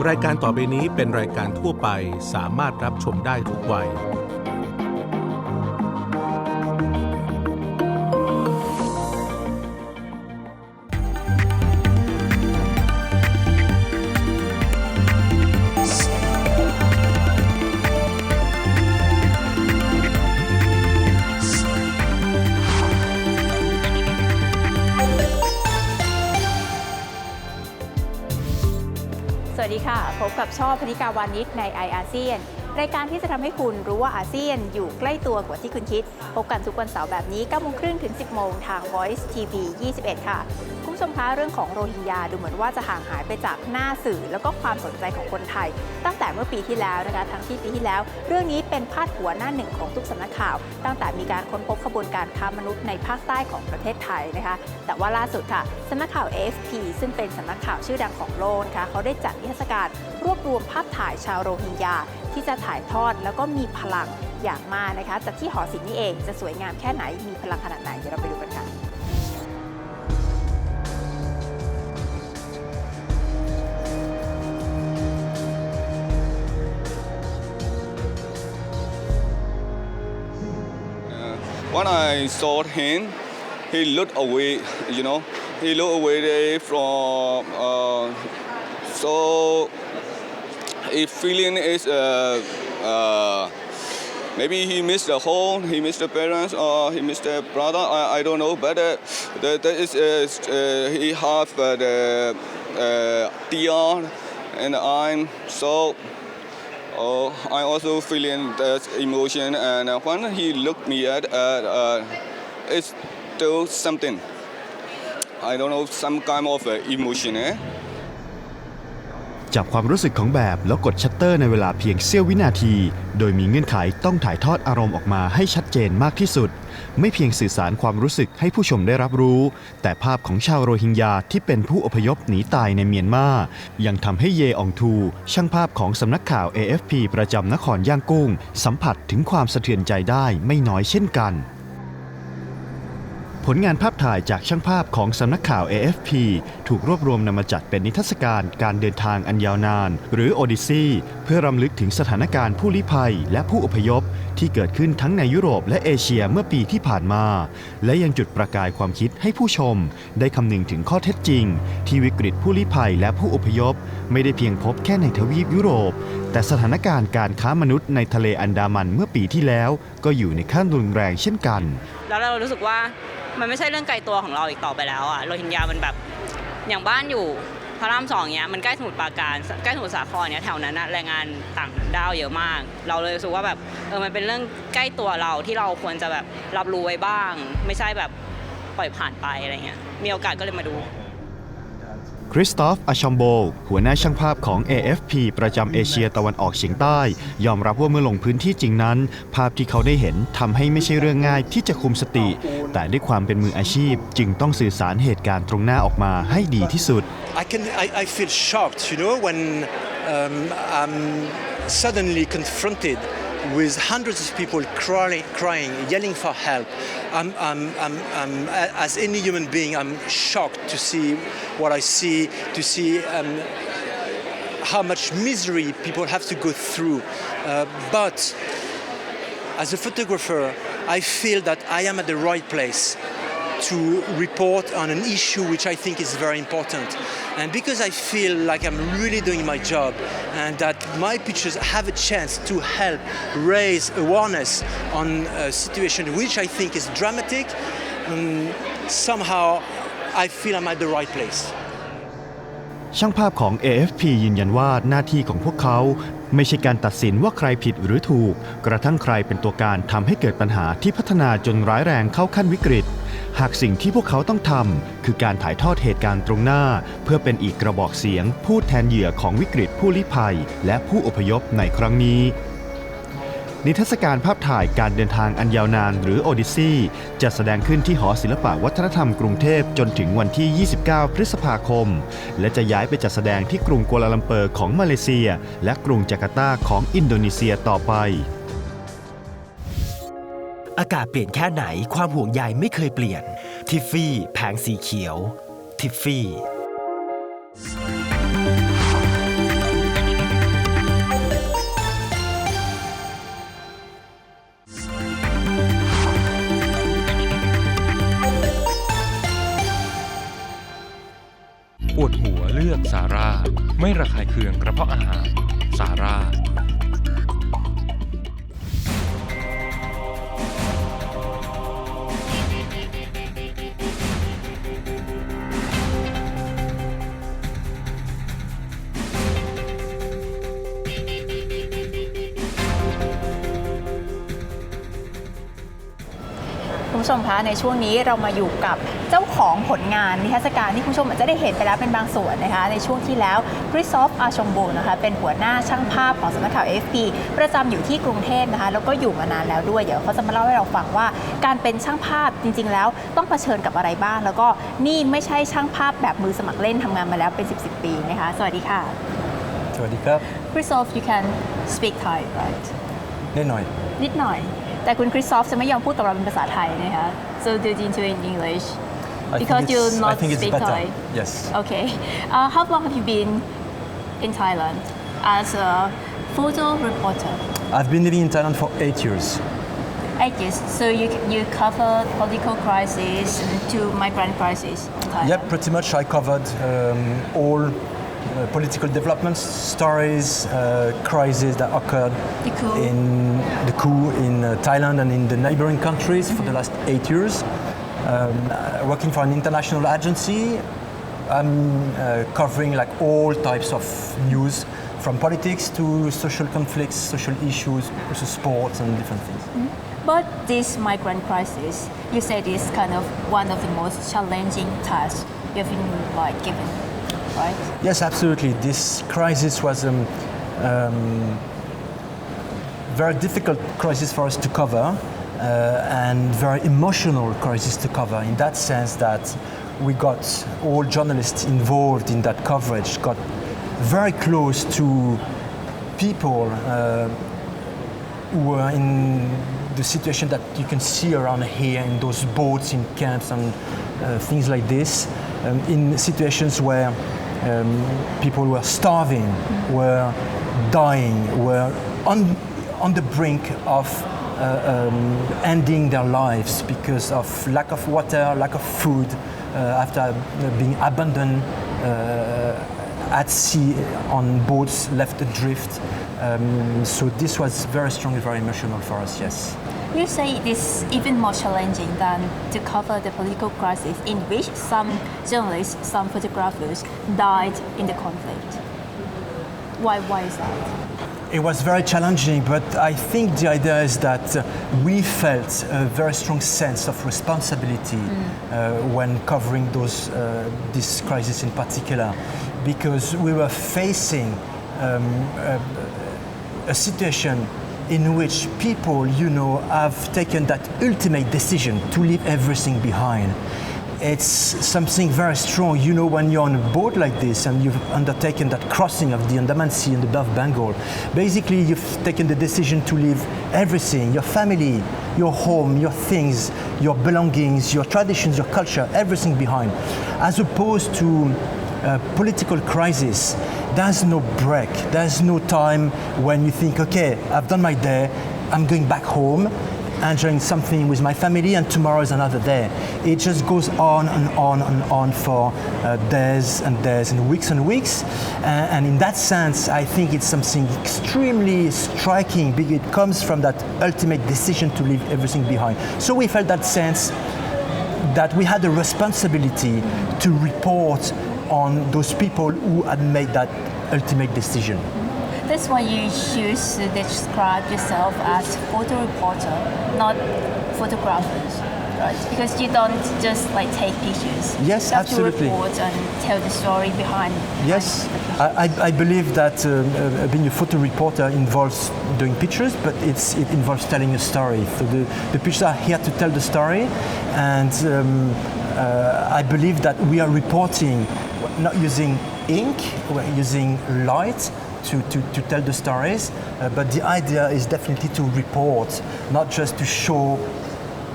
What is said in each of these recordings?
รายการต่อไปนี้เป็นรายการทั่วไปสามารถรับชมได้ทุกวัยสวัสดีค่ะพบกับช่อพนิกาวานิชใน iASEAN รายการที่จะทำให้คุณรู้ว่าอาเซียนอยู่ใกล้ตัวกว่าที่คุณคิดพบกันทุกวันเสาร์แบบนี้ 9:30 ถึง 10 โมงทาง Voice TV 21 ค่ะคุณผู้ชมคะเรื่องของโรฮิงญาดูเหมือนว่าจะห่างหายไปจากหน้าสื่อแล้วก็ความสนใจของคนไทยตั้งแต่เมื่อปีที่แล้วนะคะทั้งที่ปีที่แล้วเรื่องนี้เป็นพาดหัวหน้าหนึ่งของทุกสำนักข่าวตั้งแต่มีการค้นพบขบวนการค้ามนุษย์ในภาคใต้ของประเทศไทยนะคะแต่ว่าล่าสุดค่ะสำนักข่าว AFP ซึ่งเป็นสำนักข่าวชื่อดังของโลกนะคะเขาได้จัดนิทรรศการรวบรวมภาพถ่ายชาวโรฮิงญาที่จะถ่ายทอดแล้วก็มีพลังอย่างมากนะคะจากที่หอศิลป์นี่เองจะสวยงามแค่ไหนมีพลังขนาดไหนเดี๋ยวเราไปดูกันค่ะWhen I saw him, he looked away, he looked away from, so his feeling is, maybe he missed the home, he missed the parents, or he missed the brother, I don't know, but that is, he have the tear, and I'm so, I also feeling that emotion, and when he looked me at, it's still something. I don't know, some kind of emotion. จับความรู้สึกของแบบแล้วกดชัตเตอร์ในเวลาเพียงเสี้ยววินาทีโดยมีเงื่อนไขต้องถ่ายทอดอารมณ์ออกมาให้ชัดเจนมากที่สุดไม่เพียงสื่อสารความรู้สึกให้ผู้ชมได้รับรู้แต่ภาพของชาวโรฮิงญาที่เป็นผู้อพยพหนีตายในเมียนมายังทำให้เยอองทูช่างภาพของสำนักข่าว AFP ประจำนครย่างกุ้งสัมผัสถึงความสะเทือนใจได้ไม่น้อยเช่นกันผลงานภาพถ่ายจากช่างภาพของสำนักข่าว AFP ถูกรวบรวมนำมาจัดเป็นนิทรรศการการเดินทางอันยาวนานหรือ Odyssey เพื่อรำลึกถึงสถานการณ์ผู้ลี้ภัยและผู้อพยพที่เกิดขึ้นทั้งในยุโรปและเอเชียเมื่อปีที่ผ่านมาและยังจุดประกายความคิดให้ผู้ชมได้คำนึงถึงข้อเท็จจริงที่วิกฤตผู้ลี้ภัยและผู้อพยพไม่ได้เพียงพบแค่ในทวีปยุโรปแต่สถานการณ์การค้ามนุษย์ในทะเลอันดามันเมื่อปีที่แล้วก็อยู่ในขั้นรุนแรงเช่นกันแล้วเรารู้สึกว่ามันไม่ใช่เรื่องไกลตัวของเราอีกต่อไปแล้วอ่ะโรฮิงญามันแบบอย่างบ้านอยู่พระราม2เนี้ยมันใกล้สมุทรปราการใกล้สมุทรสาครเนี้ยแถวนั้นนะแรงงานต่างด้าวเยอะมากเราเลยรู้สึกว่าแบบมันเป็นเรื่องใกล้ตัวเราที่เราควรจะแบบรับรู้ไว้บ้างไม่ใช่แบบปล่อยผ่านไปอะไรเงี้ยมีโอกาสก็เลยมาดูคริสตอฟ อาชอมโบหัวหน้าช่างภาพของ AFP ประจำเอเชียตะวันออกเฉียงใต้ยอมรับว่าเมื่อลงพื้นที่จริงนั้นภาพที่เขาได้เห็นทำให้ไม่ใช่เรื่องง่ายที่จะคุมสติแต่ด้วยความเป็นมืออาชีพจึงต้องสื่อสารเหตุการณ์ตรงหน้าออกมาให้ดีที่สุด I feel shocked, when I'm suddenly confronted with hundreds of people crying, yelling for help. As any human being, I'm shocked to see what I see, to see how much misery people have to go through. But as a photographer, I feel that I am at the right place to report on an issue which I think is very important. And because I feel like I'm really doing my job and that my pictures have a chance to help raise awareness on a situation which I think is dramatic, somehow I feel I'm at the right place. ช่างภาพของ AFP ยืนยันว่าหน้าที่ของพวกเขาไม่ใช่การตัดสินว่าใครผิดหรือถูกกระทั่งใครเป็นตัวการทำให้เกิดปัญหาที่พัฒนาจนร้ายแรงเข้าขั้นวิกฤตหากสิ่งที่พวกเขาต้องทำคือการถ่ายทอดเหตุการณ์ตรงหน้าเพื่อเป็นอีกกระบอกเสียงพูดแทนเหยื่อของวิกฤตผู้ลี้ภัยและผู้อพยพในครั้งนี้นิทรรศการภาพถ่ายการเดินทางอันยาวนานหรือ Odyssey จะแสดงขึ้นที่หอศิลปวัฒนธรรมกรุงเทพจนถึงวันที่ 29 พฤษภาคมและจะย้ายไปจัดแสดงที่กรุงกัวลาลัมเปอร์ของมาเลเซียและกรุงจาการ์ตาของอินโดนีเซียต่อไปอากาศเปลี่ยนแค่ไหนความห่วงใยไม่เคยเปลี่ยนทิฟฟี่แผงสีเขียวทิฟฟี่ ปวดหัวเลือกซาร่าไม่ระคายเคืองกระเพาะอาหารซาร่าคุณผู้ชมคะในช่วงนี้เรามาอยู่กับเจ้าของผลงานนิทรรศการที่คุณผู้ชมอาจจะได้เห็นไปแล้วเป็นบางส่วนนะคะในช่วงที่แล้วคริสตอฟอาชงโบนะคะเป็นหัวหน้าช่างภาพของสำนักข่าว AFP ประจำอยู่ที่กรุงเทพนะคะแล้วก็อยู่มานานแล้วด้วยเดี๋ยวเขาจะมาเล่าให้เราฟังว่าการเป็นช่างภาพจริงๆแล้วต้องเผชิญกับอะไรบ้างแล้วก็นี่ไม่ใช่ช่างภาพแบบมือสมัครเล่นทำงานมาแล้วเป็น10 ปีนะคะสวัสดีค่ะ สวัสดีครับ Christoph you can speak Thai right นิดหน่อย นิดหน่อยแต่คุณคริสตอฟจะไม่ยอมพูดกับเราเป็นภาษาไทยนะคะ so do you do it in English because you not speak Thai Yes okay how long have you been in Thailand as a photo reporter I've been living in Thailand for 8 years 8 years so you covered political crisis and two migrant crisis in Thailand Yeah, pretty much I covered all political developments, stories, crises that occurred in the coup in Thailand and in the neighboring countries for the last 8 years. Working for an international agency, I'm covering like all types of news, from politics to social conflicts, social issues, also sports and different things. But this migrant crisis, you said is kind of one of the most challenging tasks you've been like given, right? Yes, absolutely. This crisis was very difficult crisis for us to cover and very emotional crisis to cover in that sense that we got all journalists involved in that coverage, got very close to people who were in the situation that you can see around here in those boats in camps and things like this, in situations where people were starving, were dying, were on the brink of ending their lives because of lack of water, lack of food, after being abandoned at sea on boats left adrift. So this was very strong and very emotional for us, yes. You say it is even more challenging than to cover the political crisis in which some journalists, some photographers died in the conflict. Why is that? It was very challenging, but I think the idea is that we felt a very strong sense of responsibility when covering this crisis in particular, because we were facing a situation in which people, have taken that ultimate decision to leave everything behind. It's something very strong, when you're on a boat like this and you've undertaken that crossing of the Andaman Sea and the Bay of Bengal. Basically, you've taken the decision to leave everything, your family, your home, your things, your belongings, your traditions, your culture, everything behind. As opposed to political crisis, there's no break, there's no time when you think, okay, I've done my day, I'm going back home, enjoying something with my family, and tomorrow is another day. It just goes on and on and on for days and days and weeks. And in that sense, I think it's something extremely striking because it comes from that ultimate decision to leave everything behind. So we felt that sense that we had a responsibility to report on those people who had made that ultimate decision. That's why you choose to describe yourself as photo reporter, not photographers, right? Because you don't just like take pictures. Yes, you have absolutely. to report and tell the story behind. Yes, I believe that being a photo reporter involves doing pictures, but it involves telling a story. So the pictures are here to tell the story, and I believe that we are reporting not using ink, we're using light to tell the stories, but the idea is definitely to report, not just to show,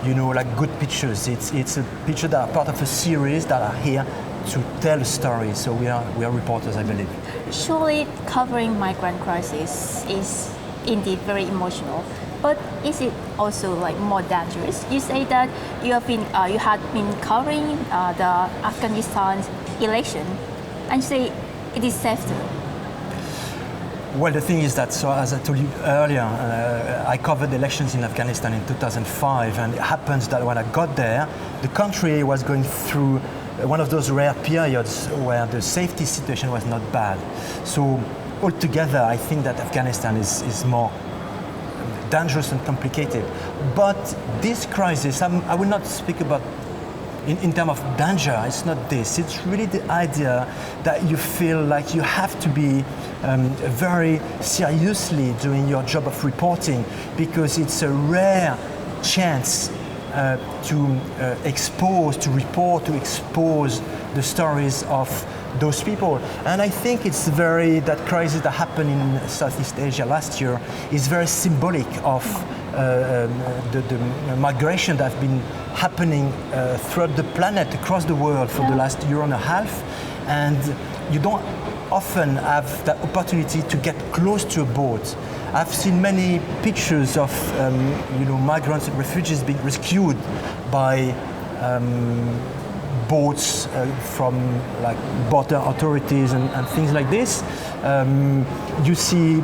like good pictures. It's a picture that are part of a series that are here to tell a story. So we are reporters, I believe. Surely covering migrant crisis is indeed very emotional. But is it also like more dangerous? You say that you had been covering the Afghanistan election and you say it is safe. Well, the thing is that, so as I told you earlier, I covered elections in Afghanistan in 2005, and it happens that when I got there, the country was going through one of those rare periods where the safety situation was not bad. So altogether, I think that Afghanistan is more dangerous and complicated. But this crisis, I will not speak about in terms of danger, it's not this. It's really the idea that you feel like you have to be very seriously doing your job of reporting, because it's a rare chance to expose the stories of those people. And I think it's that crisis that happened in Southeast Asia last year is very symbolic of the migration that have been happening throughout the planet, across the world for the last year and a half. And you don't often have the opportunity to get close to a boat. I've seen many pictures of migrants and refugees being rescued by boats from like border authorities and things like this. You see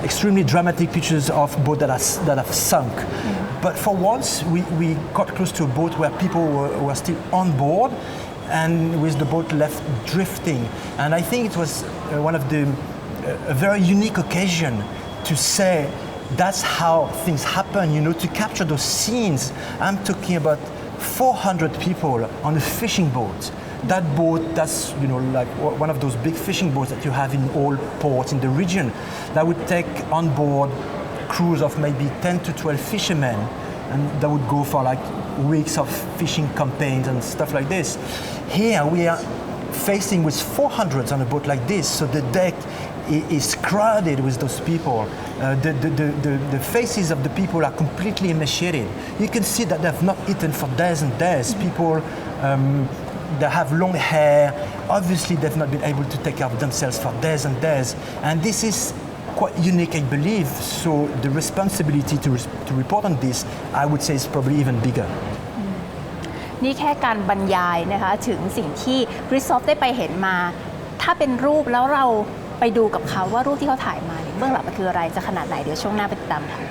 extremely dramatic pictures of boats that have sunk. But for once, we got close to a boat where people were still on board, and with the boat left drifting. And I think it was a very unique occasion to say that's how things happen, to capture those scenes. I'm talking about 400 people on a fishing boat. That boat, that's like one of those big fishing boats that you have in all ports in the region, that would take on board crews of maybe 10 to 12 fishermen, and that would go for like weeks of fishing campaigns and stuff like this. Here we are facing with 400 on a boat like this, so the deck is crowded with those people. The faces of the people are completely emaciated. You can see that they've not eaten for days and days. People, they have long hair. Obviously, they've not been able to take care of themselves for days and days. And this is quite unique, I believe. So the responsibility to report on this, I would say, is probably even bigger. นี่แค่การบรรยายนะคะถึงสิ่งที่คริสตอฟได้ไปเห็นมาถ้าเป็นรูปแล้วเราไปดูกับเขาว่ารูปที่เขาถ่ายมาเนี่ยเบื้องหลังมันคืออะไรจะขนาดไหนเดี๋ยวช่วงหน้าไปติดตามค่ะ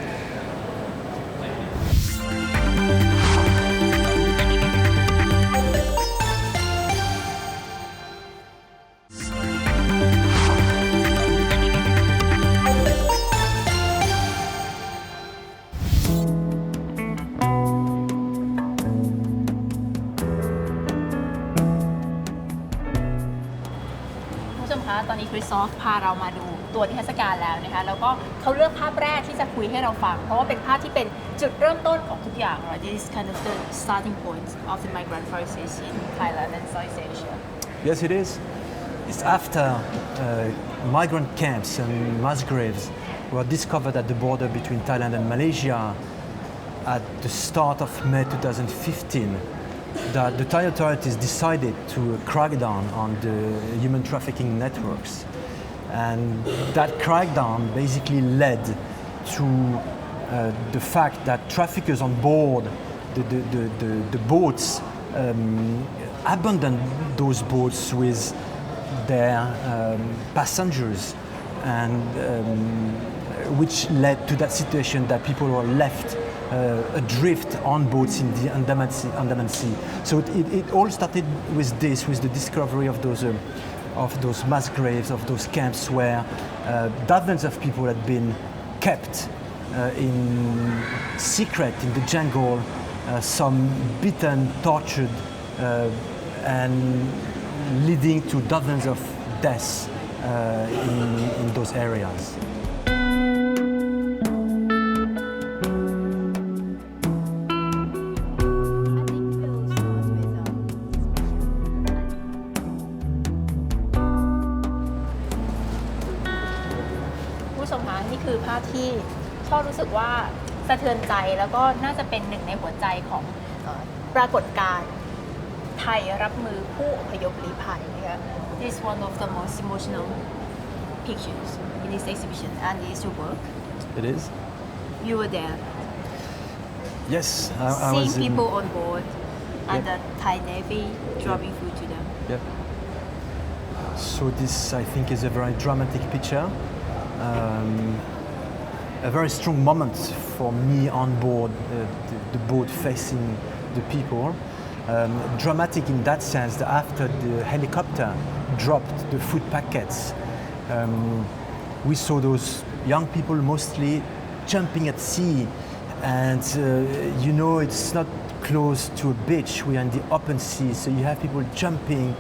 ตอนนี้คริสตอฟพาเรามาดูตัวนิทรรศการแล้วนะคะแล้วก็เขาเลือกภาพแรกที่จะคุยให้เราฟังเพราะว่าเป็นภาพที่เป็นจุดเริ่มต้นของทุกอย่าง This is kind of the starting point of the migrant crisis in Thailand and Southeast Asia. Yes, it is. It's after migrant camps and mass graves were discovered at the border between Thailand and Malaysia at the start of May 2015. That the Thai authorities decided to crack down on the human trafficking networks. And that crackdown basically led to the fact that traffickers on board the boats abandoned those boats with their passengers, and which led to that situation that people were left adrift on boats in the Andaman Sea. So it all started with the discovery of those mass graves, of those camps where dozens of people had been kept in secret in the jungle, some beaten, tortured, and leading to dozens of deaths in those areas.นี่คือภาพที่ช่อรู้สึกว่าสะเทือนใจแล้วก็น่าจะเป็นหนึ่งในหัวใจของปรากฏการณ์ไทยรับมือผู้อพยพลี้ภัยนะคะ This is one of the most emotional pictures in this exhibition and it is your work. It is. You were there. Yes, I was. Seeing people on board and the Thai Navy dropping food to them. Yep. So this, I think, is a very dramatic picture, a very strong moment for me on board the boat facing the people. Dramatic in that sense that after the helicopter dropped the food packets, we saw those young people mostly jumping at sea, and you know it's not close to a beach, we are in the open sea, so you have people jumping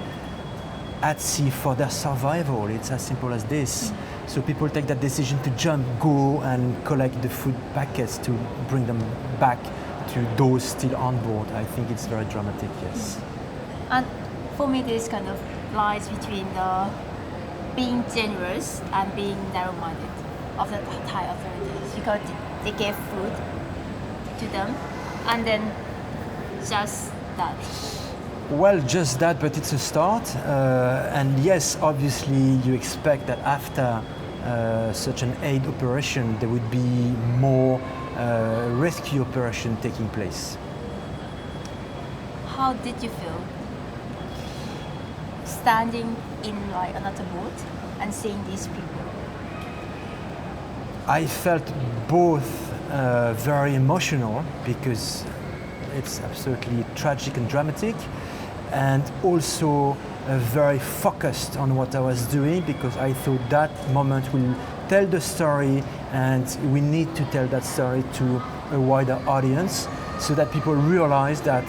at sea for their survival. It's as simple as this. So people take that decision to jump, go and collect the food packets to bring them back to those still on board. I think it's very dramatic, yes. And for me, this kind of lies between the being generous and being narrow-minded of the Thai authorities, because they gave food to them, and then just that. Well, just that, but it's a start. And yes, obviously, you expect that after such an aid operation, there would be more rescue operation taking place. How did you feel standing in like another boat and seeing these people? I felt both very emotional because it's absolutely tragic and dramatic, and also very focused on what I was doing because I thought that moment will tell the story, and we need to tell that story to a wider audience so that people realize that,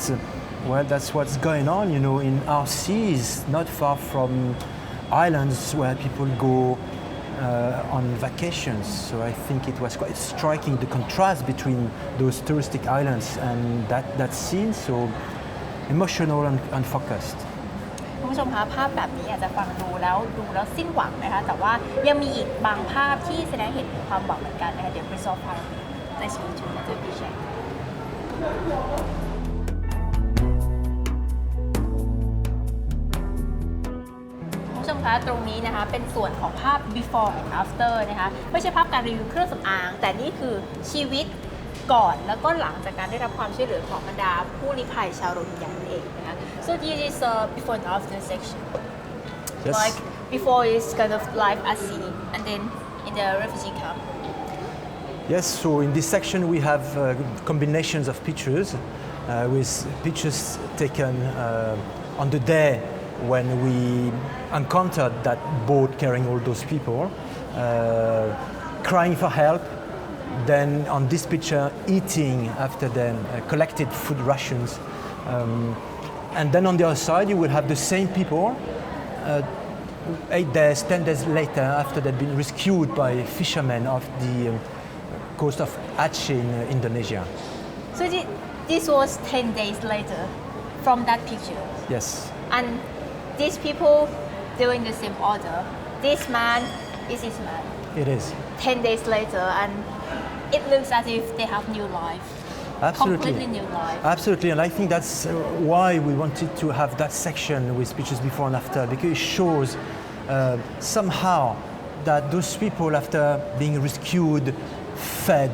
well, that's what's going on, you know, in our seas, not far from islands where people go on vacations. So I think it was quite striking, the contrast between those touristic islands and that scene, so emotional and focused. คุณผู้ชมคะภาพแบบนี้อาจจะฟังดูแล้วสิ้นหวังนะคะแต่ว่ายังมีอีกบางภาพที่แสดงเห็นถึงความหวังเหมือนกันนะคะเดี๋ยวคริสโตฟาร์ได้สกิลทูมาจะพิเศษคุณผู้ชมคะตรงนี้นะคะเป็นส่วนของภาพ before and after นะคะไม่ใช่ภาพการรีวิวเครื่องสำอางแต่นี่คือชีวิตก่อนแล้วก็หลังจากการได้รับความช่วยเหลือของบรรดาผู้ลี้ภัยชาวโรฮิงญานั่นเองนะคะ So this is a before and after section. Yes. Like before is kind of life at sea, and then in the refugee camp. Yes, so in this section we have combinations of pictures with pictures taken on the day when we encountered that boat carrying all those people, crying for help. Then on this picture, eating after then collected food rations. And then on the other side, you will have the same people 8 days, 10 days later, after they'd been rescued by fishermen off the coast of Aceh in Indonesia. So this was 10 days later from that picture. Yes. And these people doing the same order. This man is his man. It is. 10 days later, and it looks as if they have new life. Absolutely. Completely new life. Absolutely, and I think that's why we wanted to have that section with pictures before and after, because it shows somehow that those people, after being rescued, fed,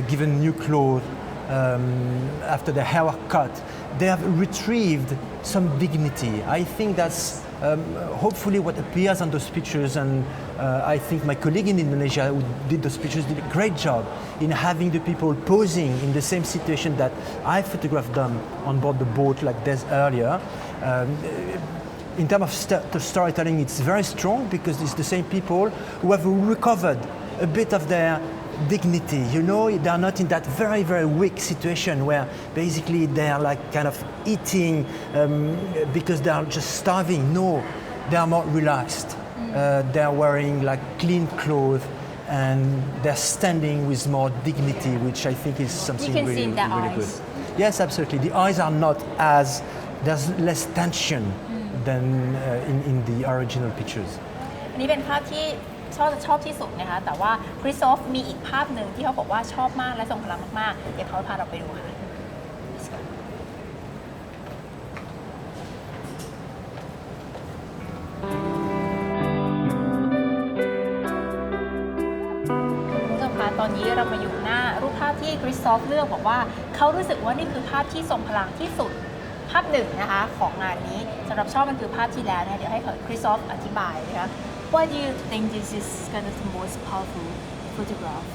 given new clothes, after their hair were cut, they have retrieved some dignity. I think that's hopefully what appears on those pictures, and I think my colleague in Indonesia who did those pictures did a great job in having the people posing in the same situation that I photographed them on board the boat like days earlier. In terms of storytelling, it's very strong because it's the same people who have recovered a bit of their dignity. You know, they are not in that very, very weak situation where basically they are like kind of eating because they are just starving. No, they are more relaxed. They are wearing like clean clothes and they're standing with more dignity, which I think is something You can really, see the really eyes. good. Yes, absolutely. The eyes are not as, there's less tension than in the original pictures. อันนี้เป็นภาพที่ชอบที่สุดนะคะแต่ว่าคริสโตฟมีอีกภาพหนึ่งที่เขาบอกว่าชอบมากและทรงพลังมากๆเดี๋ยวเขาพาเราไปดูค่ะคุณผู้ชมคะตอนนี้เรามาอยู่หน้ารูปภาพที่คริสโตฟเลือกบอกว่าเขารู้สึกว่านี่คือภาพที่ทรงพลังที่สุด ภาพหนึ่งนะคะของงานนี้สำหรับช่อมันคือภาพที่แล้วเนี่ยเดี๋ยวให้คริสซอฟอธิบายนะคะ Why do you think this is kind of the most powerful photograph?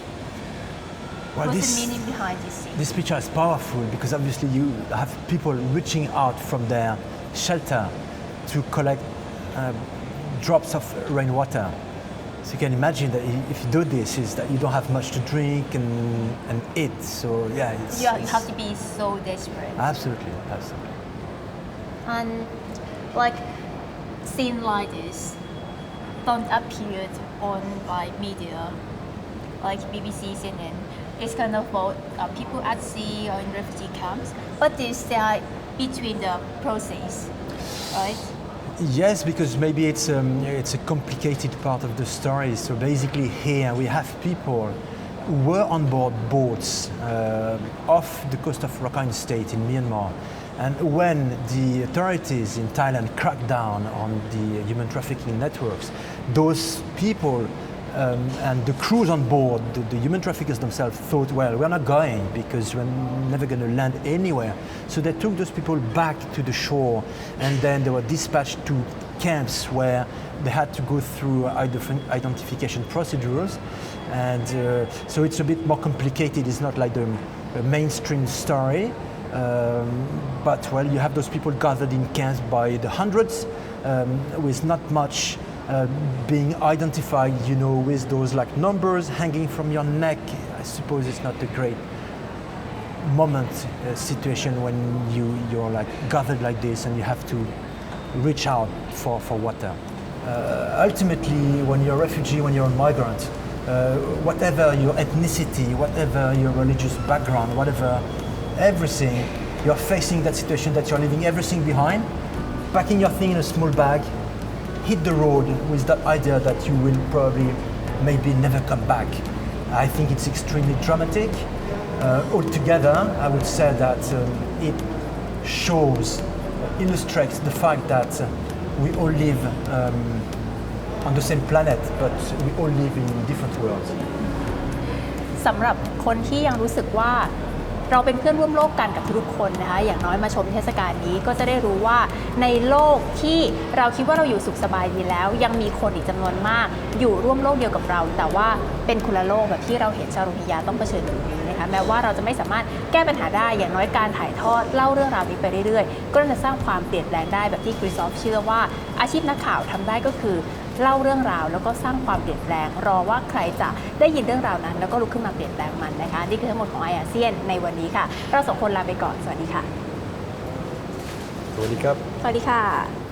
Well, What's the meaning behind this scene? This picture is powerful because obviously you have people reaching out from their shelter to collect drops of rainwater. So you can imagine that if you do this, is that you don't have much to drink and eat. So yeah, You have to be so desperate. Absolutely. And like scene like this don't appear on like media like BBC, CNN. It's kind of about people at sea or in refugee camps, but they are between the process, right? Yes, because maybe it's a complicated part of the story. So basically here we have people who were on board boats off the coast of Rakhine State in Myanmar. And when the authorities in Thailand cracked down on the human trafficking networks, those people and the crews on board, the human traffickers themselves thought, well, we're not going because we're never going to land anywhere. So they took those people back to the shore and then they were dispatched to camps where they had to go through identification procedures. And so it's a bit more complicated. It's not like the mainstream story. But well, you have those people gathered in camps by the hundreds with not much being identified, you know, with those like numbers hanging from your neck. I suppose it's not a great moment situation when you're like gathered like this and you have to reach out for water. Ultimately, when you're a refugee, when you're a migrant, whatever your ethnicity, whatever your religious background, whatever everything, you're facing that situation that you're leaving everything behind, packing your thing in a small bag, hit the road with that idea that you will probably maybe never come back. I think it's extremely dramatic. Altogether, I would say that it shows, illustrates the fact that we all live on the same planet, but we all live in different worlds. สำหรับคนที่ยังรู้สึกว่าเราเป็นเพื่อนร่วมโลกกันกับทุกคนนะคะอย่างน้อยมาชมเทศกาลนี้ก็จะได้รู้ว่าในโลกที่เราคิดว่าเราอยู่สุขสบายดีแล้วยังมีคนอีกจำนวนมากอยู่ร่วมโลกเดียวกับเราแต่ว่าเป็นคนละโลกแบบที่เราเห็นชาวโรฮิงญาต้องเผชิญอยู่นี้นะคะแม้ว่าเราจะไม่สามารถแก้ปัญหาได้อย่างน้อยการถ่ายทอดเล่าเรื่องราวนี้ไปเรื่อยๆก็จะสร้างความเปลี่ยนแปลงได้แบบที่คริสซอฟเชื่อว่าอาชีพนักข่าวทำได้ก็คือเล่าเรื่องราวแล้วก็สร้างความเปลี่ยนแปลงรอว่าใครจะได้ยินเรื่องราวนั้นแล้วก็ลุกขึ้นมาเปลี่ยนแปลงมันนะคะนี่คือทั้งหมดของiASEANในวันนี้ค่ะเราสองคนลาไปก่อนสวัสดีค่ะ สวัสดีครับ สวัสดีค่ะ